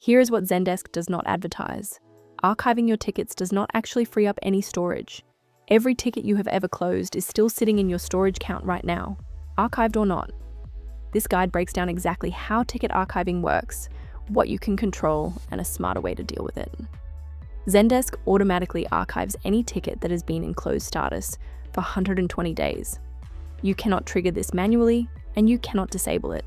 Here is what Zendesk does not advertise. Archiving your tickets does not actually free up any storage. Every ticket you have ever closed is still sitting in your storage count right now, archived or not. This guide breaks down exactly how ticket archiving works, what you can control, and a smarter way to deal with it. Zendesk automatically archives any ticket that has been in closed status for 120 days. You cannot trigger this manually, and you cannot disable it.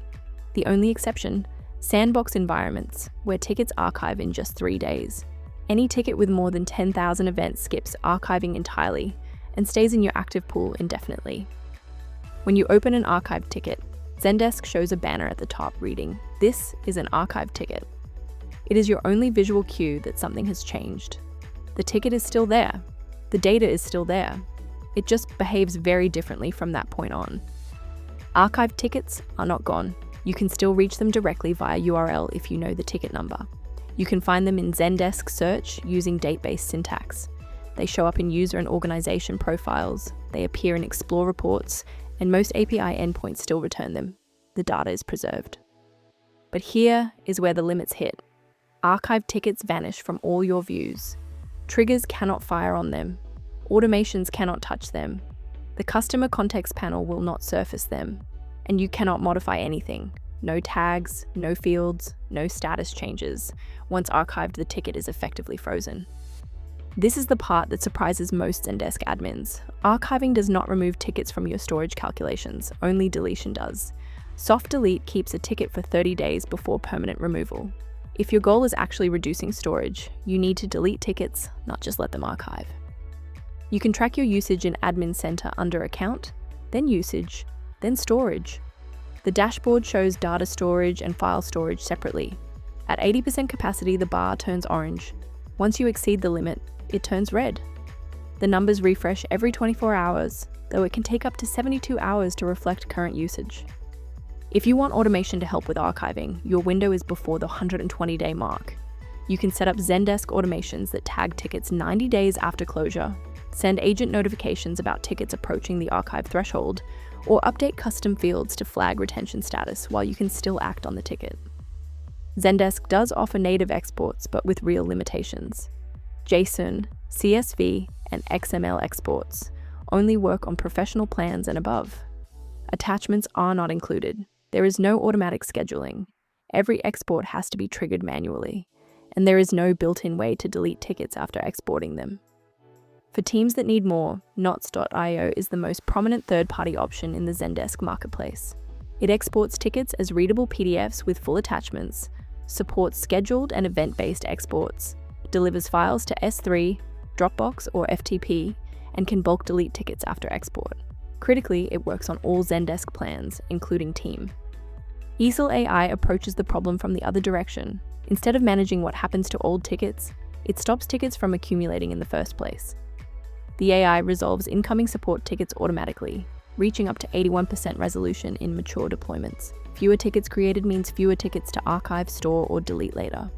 The only exception, sandbox environments, where tickets archive in just 3 days. Any ticket with more than 10,000 events skips archiving entirely and stays in your active pool indefinitely. When you open an archived ticket, Zendesk shows a banner at the top reading, "This is an archived ticket." It is your only visual cue that something has changed. The ticket is still there. The data is still there. It just behaves very differently from that point on. Archived tickets are not gone. You can still reach them directly via URL if you know the ticket number. You can find them in Zendesk search using date-based syntax. They show up in user and organization profiles, they appear in Explore reports, and most API endpoints still return them. The data is preserved. But here is where the limits hit. Archived tickets vanish from all your views. Triggers cannot fire on them. Automations cannot touch them. The customer context panel will not surface them. And you cannot modify anything. No tags, no fields, no status changes. Once archived, the ticket is effectively frozen. This is the part that surprises most Zendesk admins. Archiving does not remove tickets from your storage calculations, only deletion does. Soft delete keeps a ticket for 30 days before permanent removal. If your goal is actually reducing storage, you need to delete tickets, not just let them archive. You can track your usage in Admin Center under Account, then Usage, then Storage. The dashboard shows data storage and file storage separately. At 80% capacity, the bar turns orange. Once you exceed the limit, it turns red. The numbers refresh every 24 hours, though it can take up to 72 hours to reflect current usage. If you want automation to help with archiving, your window is before the 120-day mark. You can set up Zendesk automations that tag tickets 90 days after closure, send agent notifications about tickets approaching the archive threshold, or update custom fields to flag retention status while you can still act on the ticket. Zendesk does offer native exports, but with real limitations. JSON, CSV, and XML exports only work on professional plans and above. Attachments are not included. There is no automatic scheduling. Every export has to be triggered manually, and there is no built-in way to delete tickets after exporting them. For teams that need more, Knots.io is the most prominent third-party option in the Zendesk marketplace. It exports tickets as readable PDFs with full attachments, supports scheduled and event-based exports, delivers files to S3, Dropbox, or FTP, and can bulk delete tickets after export. Critically, it works on all Zendesk plans, including Team. eesel AI approaches the problem from the other direction. Instead of managing what happens to old tickets, it stops tickets from accumulating in the first place. The AI resolves incoming support tickets automatically, reaching up to 81% resolution in mature deployments. Fewer tickets created means fewer tickets to archive, store, or delete later.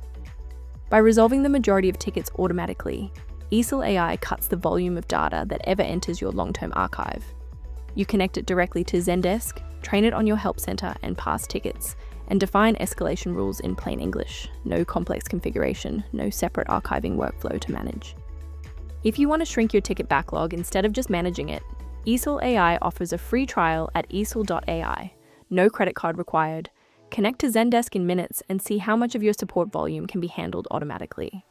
By resolving the majority of tickets automatically, eesel AI cuts the volume of data that ever enters your long-term archive. You connect it directly to Zendesk, train it on your help center and past tickets, and define escalation rules in plain English. No complex configuration, no separate archiving workflow to manage. If you want to shrink your ticket backlog instead of just managing it, eesel AI offers a free trial at eesel.ai. No credit card required. Connect to Zendesk in minutes and see how much of your support volume can be handled automatically.